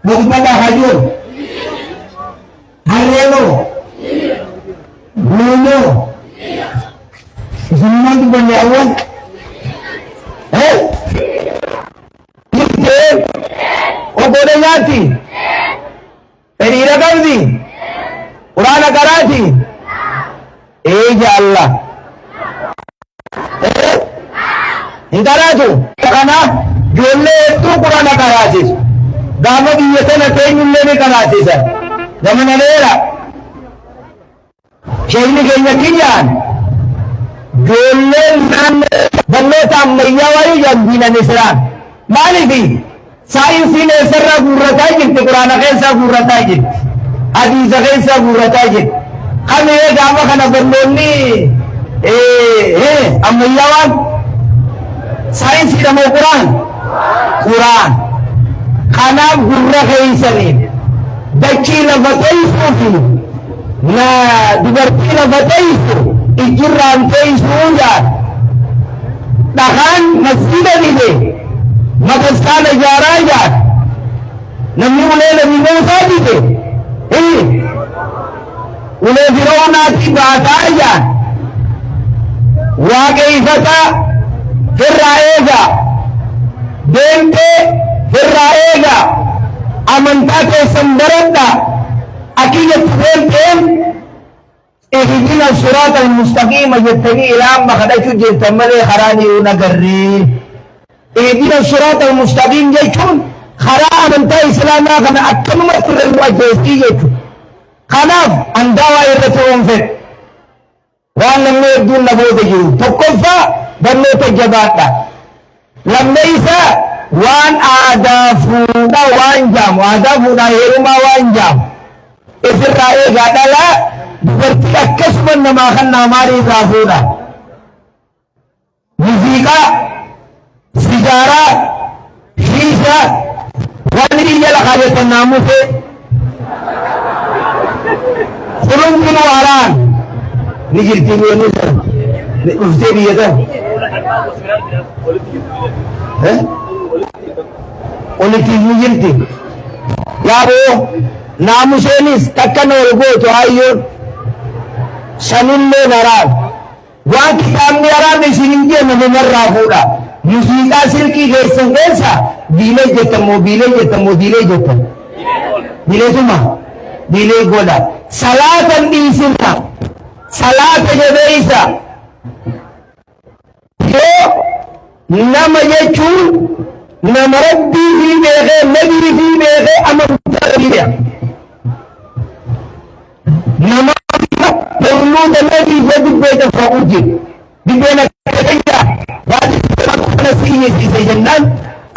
Magpala hajur. Hareno. Bruno. Semua itu benda awal. Ini o bode nyati. Perira kardi. Qur'ana karati. Ya Allah. Inkaratu. Karena jolle itu Qur'ana karati. Dama biya sana kainulle ne karati sa. Zaman alera. Shayni kenya kiyan. Jolle nan balle tammayya wayu jambina nisran. Malibi. Sainsi ne sarra gurratai jirti Qur'ana kaisa gurratai jirti. Hadisa kaisa gurratai jirti. Kami gama kana ballonni ammayya wan sainsi damo Qur'an. Kana gurra kaisa ne. Dachi lafataisu fi. Na dubarti lafataisu. Ijirran kaisu ujar. Dahan masjida dide. Madrasana jaraja namni ulela bimusa dite ule firona ki baataja wa kaifata firraega dente firraega amantate sambaranda akiyat dente ihdina sirat almustaqim yattaqi ila ma khadaju jintamale kharani unagarri إهدنا الصراط المستقيم جيتون خلاء من تا إسلاما خنا أكمل كل الواجهتي جيتون خلاف أن دعوة إرتهم فيه وأن لم يبدون نبوذ جيو تقفى بنو تجباتا لم ليس وأن آدافونا وانجام آدافونا هيرما وانجام إذن رأي قادا لا ببرتي أكسبا نما خنا ماري دافونا موسيقى سيجارة شيشة ونري يلا خالص الناموس خلون من واران نجيل تيمي ونسا نفتي بيتا ولكن نجيل تيمي يا بو ناموسينيس تكن ورغو تهايون سنين لي نران وان كتاب نران نسينجي من رافودا Musika silki geessa diilee jettamoo diilee tuma diilee godha salaatan dhiisina salaata jabeeysa yoo nama jechuun nama rabbii fi beekee nabii fi beekee amantaa biyya nama barnoota nabii fi dubbeeta fa'uu jiru dubbeena kakayyaa نسيه سيجنان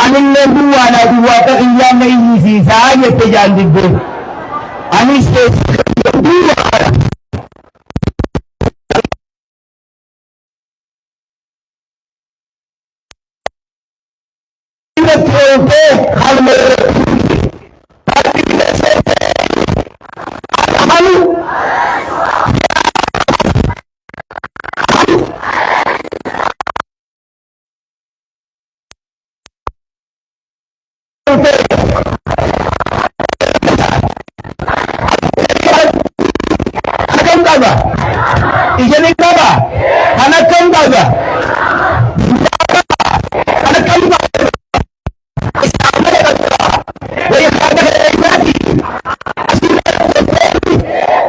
أن النبي على دواء قيام إيسي ساية جان دبر أن النبي على Ijanin kaba, anak kembaga, anak kembaga,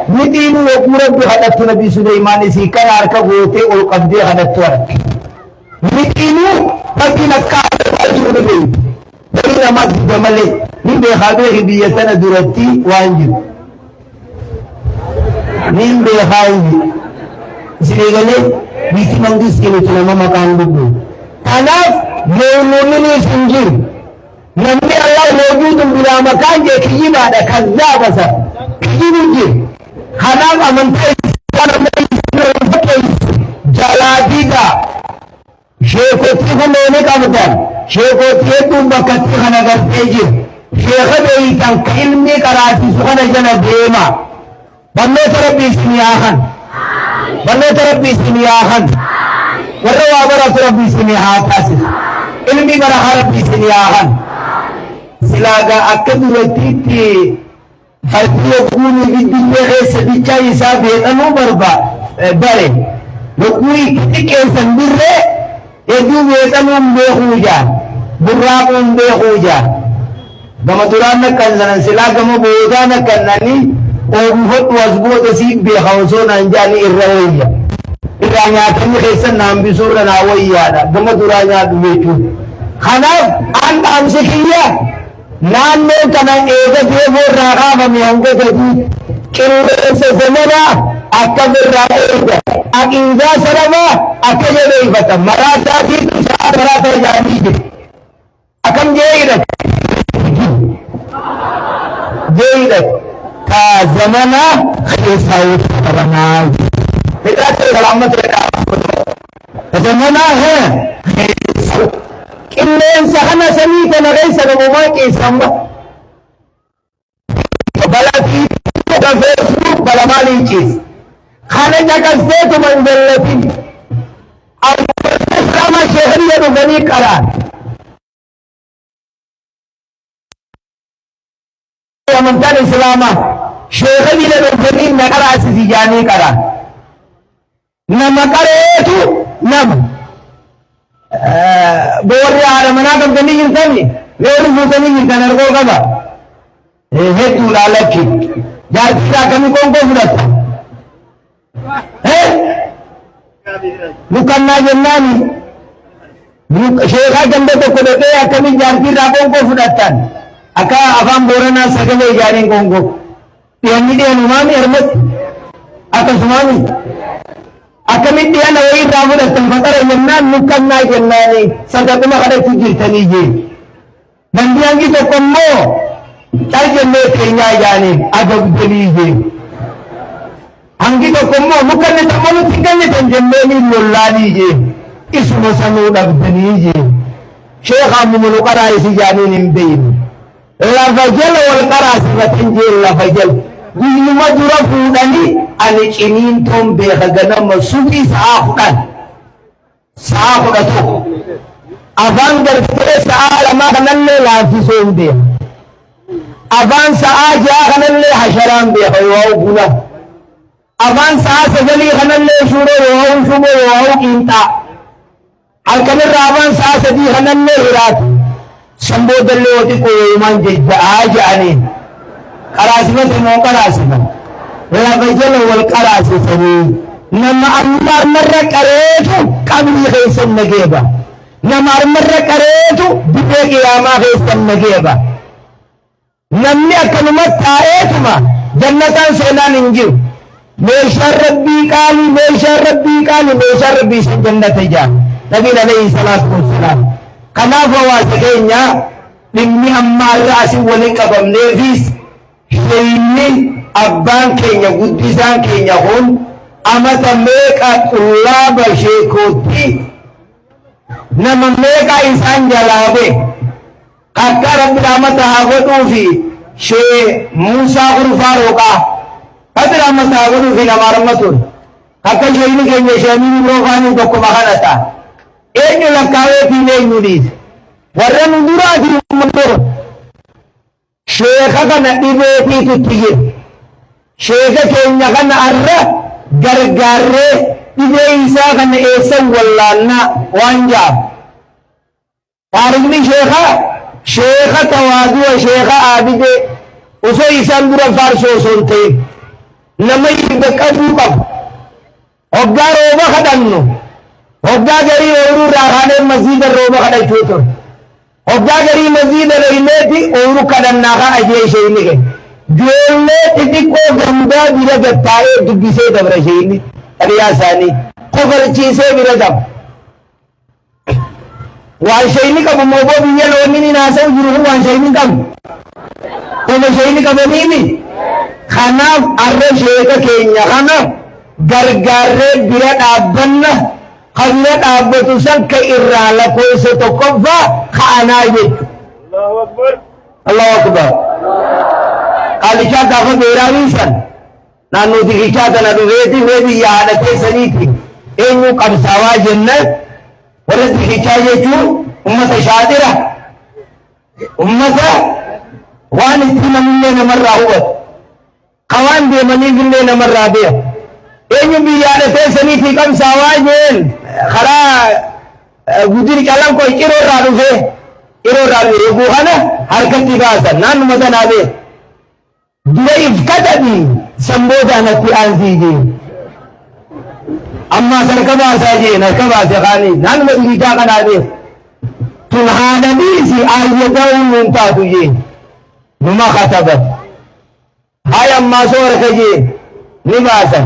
Nitiinu wakura hadatu Nabi Sulaiman isi kan arka gote ol qabde hadatu arka. Nitiinu bagi nakka Nabi. Bagi nama jamale, nimbe khabe hidiyatan durati wanjib. Nimbe khayi Siligale, biti manggis kini cuma makan buku. Tanaf, meulumini sinjir. Namni Allah mawjudun bila makan je kijiba ada kaza basa. Kijibunjir. Hanam amantai sana mai jaladiga. Shekoti kumene kamutan. Shekoti itu bakati kana garteji. Shekha itan ilmi karati sukana jana dema. Banne tarabi siniahan. Banne tarabi siniahan. Warra wabara tarabi siniahan tasis. Ilmi bara harbi siniahan. silaga akkadurattiitti falqii yokkuun ibiddillee keessa bichaa isaa beekanuu bare yokkuu xiqqeessan dirree hedduu beekanuun beekuu jaan burraaquun beekuu jaan gama duraan nakkansanan silaa gama boodaa nakkannanii oomufadhu as booda siif beeka osoo naan jaanii irra wayya irraa nyaatanni keessan naan bisuudha naa wayyaadha gama duraa nyaadhu jechuun kanaaf aan dhaamsi kiyya naannoo kana eega deeboo irraa kaafame hanga gadii qilleensa zamanaa akka birraa eega aqiidaa sarabaa akka jabeeffata maraataatiitu sa'a maraata jaanii jiru akkam jee'idha ka zamanaa keessaa wutu qabanaa Federasi selamat zamanaa qilleensa kana samii kana keessa namumaa keessamma balaatii Facebook bala maaliin ciisa kana caqasteetu manjallatin islaama sheehriya dhufanii qaraan amantaan islaamaa sheehriya dhufanii na qaraasisi jaanii qaraan nama qareetu nama boorri haadha manaa qabdanii jirtani yoori fuutanii jirtan argoo qaba hedduu laalakki jaartiidha akkamii qonkoo fudhatta lukannaa jennaani sheekaa ganda tokko dhaqee akkamii jaartiirraa qonkoo fudhattan akka afaan booranaa sagalee ijaaniin qonkoo dhiyanni dhiyanumaami harmatti akkasumaami akkamitti ana wayii irraa fudhattan faqara jennaan lukannaa jennaani sadaquma kadhatti jirtanii jee namni hangi tokko immoo cal jennee keenyaa ijaaniin adabdanii jee hangi tokko immoo lukanne tammanutti gannitan jenneeni lollaanii jee isuma sanuu dhabdanii jee sheekhaa mumunu qaraa isi ijaaniin hin beeyne lafa jala wal qaraa sirratin jee lafa jala guyyuma dura fuudhanii ani ciniintoon beeka ganama subii sa'aa kudha tokko afaan gartee sa'aa lamaa kanallee laaffisoo hin beeka afaan sa'aa ja'a kanallee hasharaan beeka yoo buna afaan sa'aa sagalii kanallee shuroo yoo shumoo yoo qiinxaa halkanirraa afaan sa'aa sadii kanallee hiraatu sanboodallee wati qoyoomaan jejja'aa ja'aniin qaraasifate moo qaraasifa lafa jala wal qaraasifanii nama armarra qareetu qabrii keessan nageeba nama armarra qareetu bidee qiyaamaa keessan nageeba namni akkanumatti taa'eetuma jannataan seenaan hin jiru meeshaan rabbii qaalii meeshaan rabbii san jannata ijaa nabiin alayhi salaatu wassalaam kanaaf hawaasa keenya dhimmi amma irra asin waliin qabamneefis sheeyni abbaan keenya guddisaan keenya kun amata meeqa xullaaba sheekootti nama meeqa isaan jalaabe akka rabbi amata haa godhuufi shee Muusaa Urfaa Rooqaa rabbi amata haa godhuufi nama armatuun akka sheeyni keenya sheemii roofaanii tokko makanata eenyu lakkaaweetiin eenyu dhiise warra nu duraatiin ummatoon sheeka kana dhibeetiitutti jiru sheeka keenya kana arra gargaarree dhibee isaa kana eessan wallaannaa waan jaab taarikni sheeka tawaadu'a sheeka aabidee osoo isaan dura faarsoo osoo hin ta'in nama hidda qabuu qabu hoggaa rooba kadhannu hoggaa garii ooluu irraa kaanee masjiida rooba kadhachuu ture hoggaa garii masjiida leeyleeti ooluu kadhannaa kaa ajee sheeyni ke joollee xixiqqoo gamdaa bira gattaa'ee dubbisee dabra sheeyni hiriyaa isaanii kofalchiisee bira daba waan sheeyni qabu mooboo biyya loonni ni naasa'u jiru waan sheeyni qabu koma sheeyni qabaniimi kanaaf arra sheeka keenya kana gargaarree bira dhaabbanna kabira dhaabbatu san ka irraa lakkoofsa tokkoffaa ka'anaa jechu Allahu akbar qaalichaa gaafa beeraa san naannoo tikichaa tana dhufeeti mee biyya haadha keessaniiti eenyu qabsaawaa jenna warra tikichaa jechuun ummata shaadira ummata waan itti namillee namarraa hubatu kawaan deemaniif illee namarraa beeku eenyu biyyaadha teessanii fi qabsaawaa jeen karaa gudiri calanqoo qiroorraa dhufee eeguu kana harkatti baasan naannuma tanaa beeku dura ifkatadhi samboodaan atti aansii jeen amma harka baasaa jeen harka baase kaanii naannuma dhiigaa kanaa beeku tun haadhaniisi ayyadaa'uun nuun taatu jeen numa katabat hay ammaa sooraka jeen ni baasan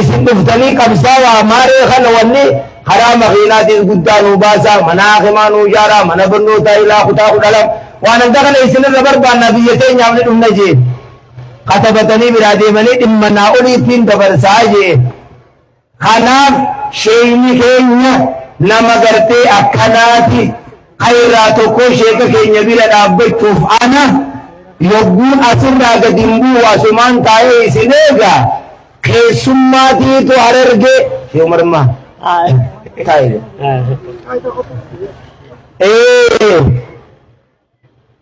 isin dhuftanii qabsaawaa maaree kana wanni karaa makiinaatiin guddaa nuu baasaa mana hakimaa nuu ijaaraa mana barnootaa ilaa kutaa 12 waan hunda kana isinirra barbaanna biyya teenyaaf ni dhumna jeen katabatanii biraa deemanii dhimma naa oliittiin dabarsaa jeen kanaaf sheeyni keenya nama gartee akkanaati khayraa tokko sheeka keenya bira dhaabbachuuf ana yogguun asirraa gadi hin bu'u asumaan taa'ee isin eegaa keessummaatiitu Harargee shee umarmaa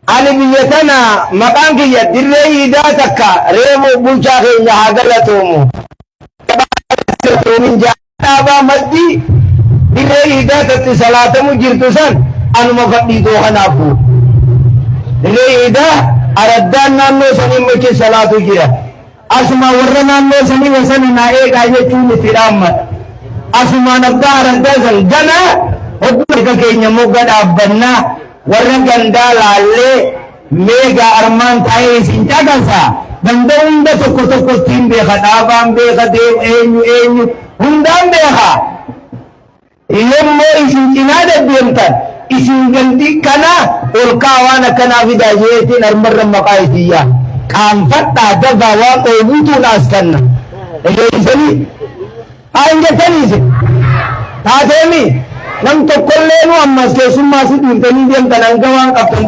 ani biyya tana maqaan kiyya dirree iidaa takka reemu bulchaa keenya haa galatoomu dhaabaa maddii dirree iidaa tatti salaatamu jirtu san anuma fadhiitoo kanaafu dirree iidaa araddaan naannoo sanii machi salaatu jira asuma warra naannoo sanii wasana naa eegaa jechuun itti dhaammata asumaan abbaa araddaa san gana hogga keenya mogga dhaabbannaa warra gandaa laallee meegaa armaan taa'ee isin caqasa ganda hunda tokko tokkottiin beeka dhaabaan beeka eenyu hundaan beeka yemmoo isin cinaa deddeemtan isin gandi kana ol kaawaan akkanaa fidaa jeetiin armarra maqaa itiyyaa qaanfadhaa dafaa waan oobuutuun as kanna egeessanii aanjetaniise taateemi nam tokkollee nu ammas keessummaa si dhiirtanii deemtan hanga waan qabtan